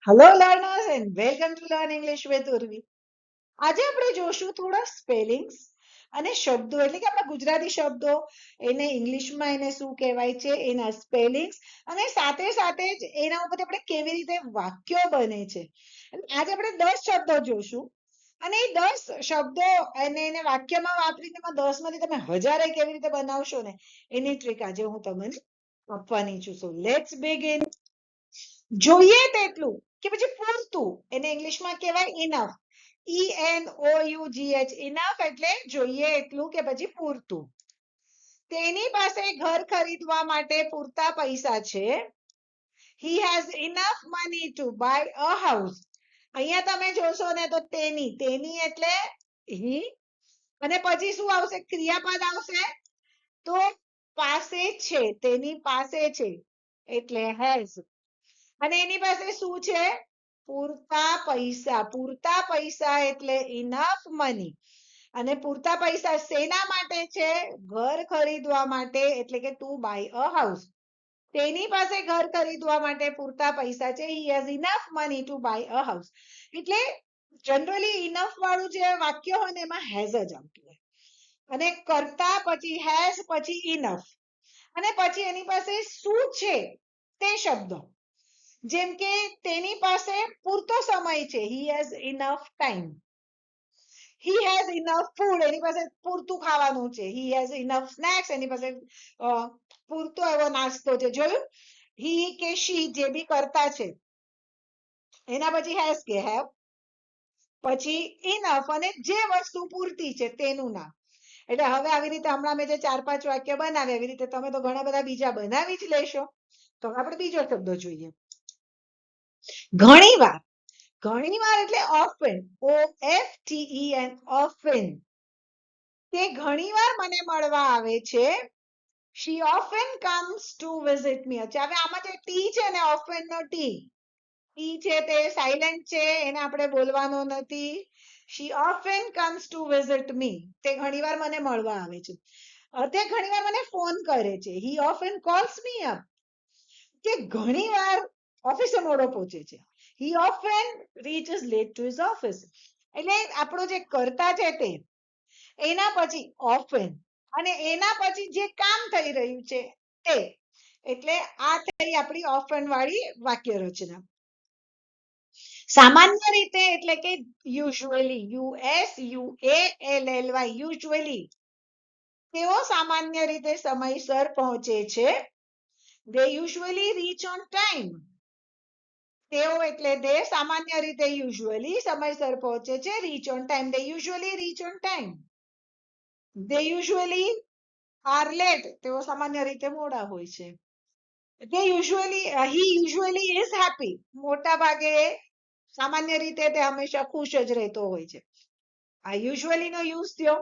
Hello learners and welcome to learn English with Urvi. આજે આપણે જોશું થોડા સ્પેલિંગ્સ અને શબ્દો, એટલે કે આપણા ગુજરાતી શબ્દો, એને ઇંગ્લિશમાં એને શું કહેવાય છે, એના સ્પેલિંગ્સ, અને સાથે સાથે જ એના ઉપરથી આપણે કેવી રીતે વાક્યો બને છે. આજે આપણે 10 શબ્દો જોશું અને એ 10 શબ્દો અને એને વાક્યમાં વાપરીને 10 માંથી તમે હજારે કેવી રીતે બનાવશો ને એની ટ્રીક આજે હું તમને આપવાની છું. So let's begin. જોઈએ તેટલું કે પછી પૂરતું, એને ઇંગ્લિશમાં કહેવાય ઇનફ. ENOUGH, ઇનફ એટલે જોઈએ એટલું કે પછી પૂરતું. તેની પાસે ઘર ખરીદવા માટે પૂરતા પૈસા છે. He has enough money to buy a house. અહીંયા તમે જોશો ને તો તેની એટલે he, અને પછી શું આવશે? ક્રિયાપદ આવશે. તો પાસે છે, તેની પાસે છે એટલે has. અને એની પાસે શું છે? પૂરતા પૈસા. પૂરતા પૈસા એટલે ઇનફ મની. અને પૂરતા પૈસા શેના માટે છે? ઘર ખરીદવા માટે, એટલે કે ટુ બાય અ હાઉસ. તેની પાસે ઘર ખરીદવા માટે પૂરતા પૈસા છે. He has enough money to buy a house. એટલે જનરલી ઇનફ વાળું જે વાક્ય હોય ને એમાં હેઝ જ આવતું હોય. અને કરતા પછી હેઝ પછી ઇનફ, અને પછી એની પાસે શું છે તે શબ્દો. જેમ કે તેની પાસે પૂરતો સમય છે. He has enough time. He has enough food. એની પાસે પૂરતું ખાવાનું છે. He has enough snacks. એની પાસે પૂરતો એવો નાસ્તો છે. જોયું? He કે she જે બી કરતા છે એના પછી has કે have, પછી enough અને જે વસ્તુ પૂરતી છે તેનું નામ. એટલે હવે આવી રીતે હમણાં મેં જે 4-5 વાક્ય બનાવ્યા એવી રીતે તમે તો ઘણા બધા બીજા બનાવી જ લેશો. તો આપણે બીજો શબ્દ જોઈએ. ઘણીવાર. ઘણીવાર એટલે often, OFTEN, often. તે ઘણીવાર મને મળવા આવે છે. She often comes to visit me. અચ્છા, હવે આમાં જે ટી છે ને, often નો ટી છે તે સાયલેન્ટ છે, એને આપણે બોલવાનો નથી. She often comes to visit me. તે ઘણીવાર મને મળવા આવે છે. તે ઘણીવાર મને ફોન કરે છે. He often calls me up. કે ઘણીવાર ઓફિસે મોડો પહોંચે છે. He often reaches late to his office. એટલે આપણો જે કરતા છે તે, એના પછી often, અને એના પછી જે કામ થઈ રહ્યું છે તે. એટલે આ થઈ આપણી often વાળી વાક્ય રચના. સામાન્ય રીતે એટલે કે યુઝ્યુઅલી, USUALLY, યુઝ્યુઅલી તેઓ સામાન્ય રીતે સમયસર પહોંચે છે. They usually reach on time. તેઓ એટલે they સામાન્ય રીતે યુઝ્યુઅલી સમયસર પહોંચે છે. Reach on time. They usually reach on time. They usually are late. તેઓ સામાન્ય રીતે મોડા હોય છે. They usually, he usually is happy. મોટા ભાગે સામાન્ય રીતે તે હંમેશા ખુશ જ રહેતો હોય છે. આ યુઝ્યુઅલી નો યુઝ થયો.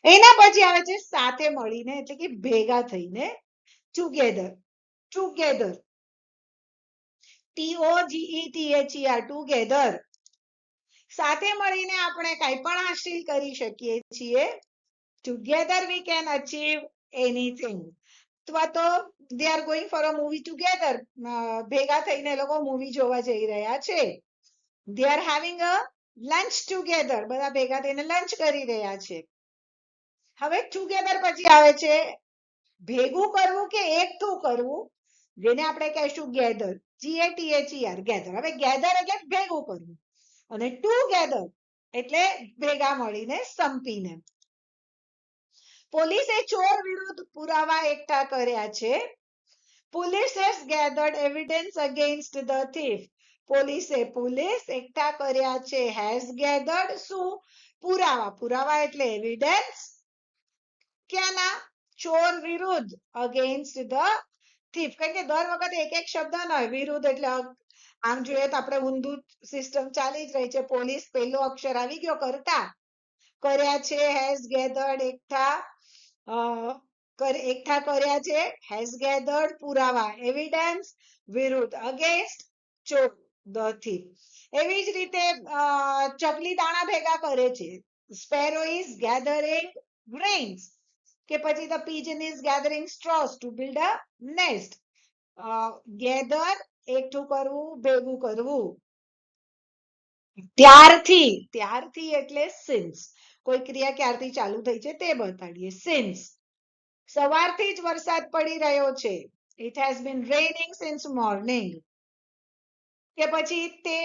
એના પછી આવે છે સાથે મળીને, એટલે કે ભેગા થઈને. ટુગેધર. Together, TOGETHER, together. સાથે મળીને આપણે કંઈ પણ હાંસિલ કરી શકીએ છીએ. Together we can achieve anything. અથવા તો they are going for a movie together. ભેગા થઈને લોકો મૂવી જોવા જઈ રહ્યા છે. They are having a lunch together. બધા ભેગા થઈને લંચ કરી રહ્યા છે. હવે ટુગેધર પછી આવે છે ભેગું કરવું કે એકઠું કરવું, જેને આપણે કહીશું ગેધર. GATHER, gather. હવે ગેધર એટલે ભેગું કરવું, અને ટુગેધર એટલે ભેગા મળીને, સંપીને. પોલીસે ચોર વિરુદ્ધ પુરાવા એકઠા કર્યા છે. Police has gathered evidence against the thief. Police એકઠા કર્યા છે. has gathered શું? પુરાવા. પુરાવા એટલે એવિડન્સ. ક્યાંના? ચોર વિરુદ્ધ. against the thief. કારણ કે દર વખતે એક એક શબ્દ ન હોય. વિરુદ્ધ એટલે આમ જોઈએ તો આપણે ઊંધું સિસ્ટમ ચાલી જ રહી છે. પોલીસ પહેલો અક્ષર આવી ગયો, કરતા. કર્યા છે, has gathered એકઠા. એકઠા કર્યા છે, has gathered પુરાવા, એવિડન્સ. વિરુદ્ધ against, ચોર, the thief. એવી જ રીતે ચકલી દાણા ભેગા કરે છે. Sparrow is gathering grains. કે પછી the pigeon is gathering straws to build a nest. Gather એકઠું કરવું, ભેગું કરવું. ત્યારથી, ત્યારથી એટલે since. કોઈ ક્રિયા ક્યારથી ચાલુ થઈ છે તે બતાડીએ. since. સવારથી જ વરસાદ પડી રહ્યો છે. It has been raining since morning. કે પછી તે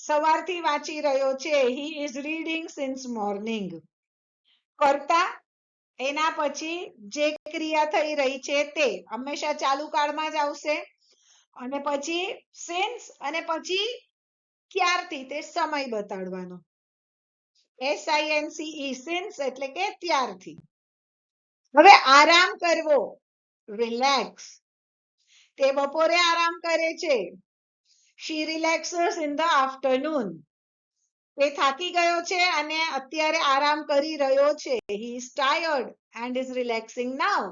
સવારથી વાંચી રહ્યો છે. He is reading since morning. કરતા એના પછી જે ક્રિયા થઈ રહી છે તે હંમેશા ચાલુ કાળમાં જ આવશે. અને પછી since અને પછી ક્યારથી તે સમય બતાડવાનો. SINCE since એટલે કે ત્યારથી. હવે આરામ કરવો, રિલેક્સ. તે બપોરે આરામ કરે છે. She relaxes in the afternoon. તે થાકી ગયો છે અને અત્યારે આરામ કરી રહ્યો છે. He is tired and is relaxing now.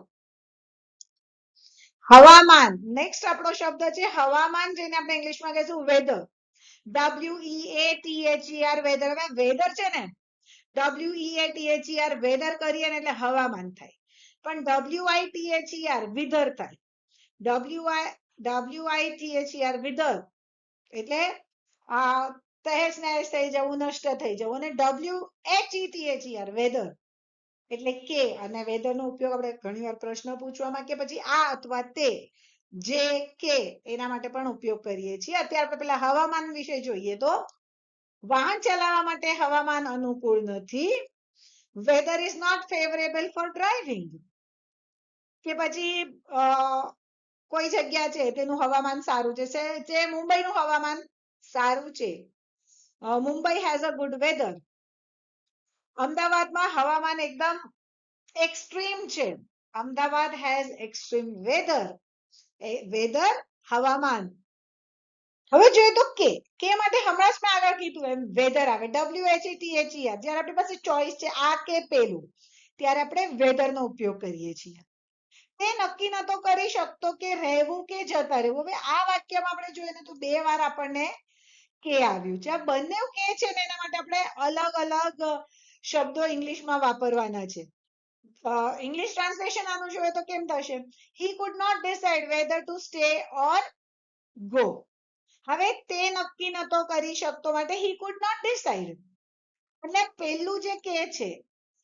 હવામાન. નેક્સ્ટ આપણો શબ્દ છે હવામાન, જેને આપણે ઇંગ્લિશમાં કહીશું વેધર. WEATHER weather. હવે વેધર છે ને, WEATHER વેધર કરીએ ને એટલે હવામાન થાય. પણ WITHER વિધર થાય. WITHER વિધર એટલે તહેસ નહેસ થઈ જવું, નષ્ટ થઈ જવું. અને WHETHER વેધર એટલે કે, અને વેધર નો ઉપયોગ આપણે ઘણીવાર પ્રશ્ન પૂછવામાં કે પછી આ અથવા તે, જે કે એના માટે પણ ઉપયોગ કરીએ છીએ. અત્યારે આપણે પેલા હવામાન વિશે જોઈએ તો વાહન ચલાવવા માટે હવામાન અનુકૂળ નથી. Weather is not favourable for driving. કે પછી કોઈ જગ્યા છે તેનું હવામાન સારું છે, જે મુંબઈનું હવામાન સારું છે. Mumbai has a good weather. અમદાવાદમાં હવામાન એકદમ એક્સ્ટ્રીમ છે. Ahmedabad has extreme weather. Weather હવામાન. હવે જોઈએ તો કે માટે હમણાં જ મેં આગળ કીધું એમ વેધર આવે. WHETHER. જ્યારે આપણી પાસે ચોઈસ છે આ કે પેલું, ત્યારે આપણે વેધર નો ઉપયોગ કરીએ છીએ. તે નક્કી નતો કરી શકતો કે રહેવું કે જતા રહેવું. હવે આ વાક્યમાં આપણે જોઈએ ને તો બે વાર આપણને કે આવ્યું છે. આ બંને કે છે ને એના માટે આપણે અલગ અલગ શબ્દો ઇંગ્લિશમાં વાપરવાના છે. ઇંગ્લિશ ટ્રાન્સલેશન આનું જોઈએ તો કેમ થશે? He could not decide whether to stay or go. હવે તે નક્કી નતો કરી શકતો માટે he could not decide. એટલે પહેલું જે કે છે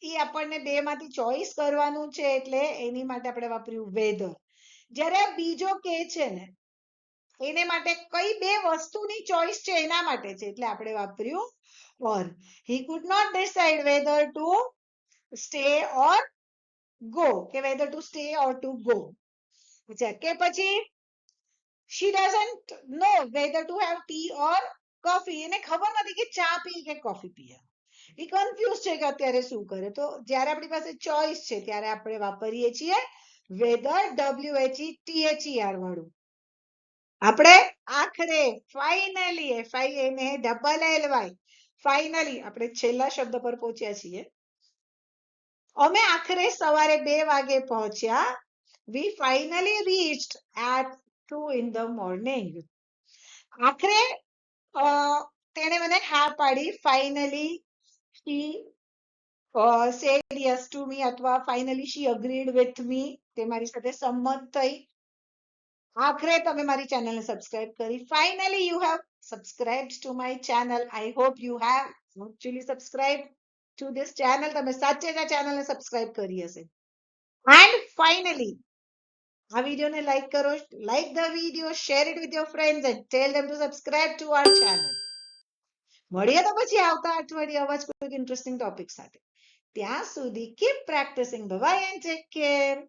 એ આપણને બે માંથી ચોઈસ કરવાનું છે, એટલે એની માટે આપણે વાપર્યું વેધર. જ્યારે બીજો કે છે ને એને માટે કઈ બે વસ્તુની ચોઈસ છે એના માટે છે, એટલે આપણે વાપર્યું or. He could not decide whether to stay or go, કે whether to stay or to go. કે પછી she doesn't know whether to have tea or coffee. એને ખબર નથી કે ચા પી કે કોફી પીએ. એ કન્ફ્યુઝ છે કે અત્યારે શું કરે. તો જ્યારે આપણી પાસે ચોઈસ છે ત્યારે આપણે વાપરીએ છીએ વેધર, WHETHER વાળું. આપણે આખરે, ફાઇનલી, ફાઇનલી આપણે છેલ્લા શબ્દ પર પહોંચ્યા છીએ. અમે આખરે સવારે 2 વાગે પહોંચ્યા. We finally reached at 2 in the morning. આખરે તેણે મને હા પાડી. Finally she said yes to me, અથવા finally she agreed with me. તે મારી સાથે સંમત થઈ. આખરે તમે મારી ચેનલને સબસ્ક્રાઇબ કરી. Finally you have subscribed to my channel. I hope you have actually subscribed to this channel. તમે સાચે જ આ ચેનલને સબસ્ક્રાઇબ કરી હશે. And finally આ વિડિયોને લાઈક કરો. Like the video, share it with your friends and tell them to subscribe to our channel. મળીએ તો પછી આવતા અઠવાડિયે આવા જ કોઈક ઇન્ટરેસ્ટિંગ ટોપિક સાથે. ત્યાં સુધી keep practicing. Bye bye and take care.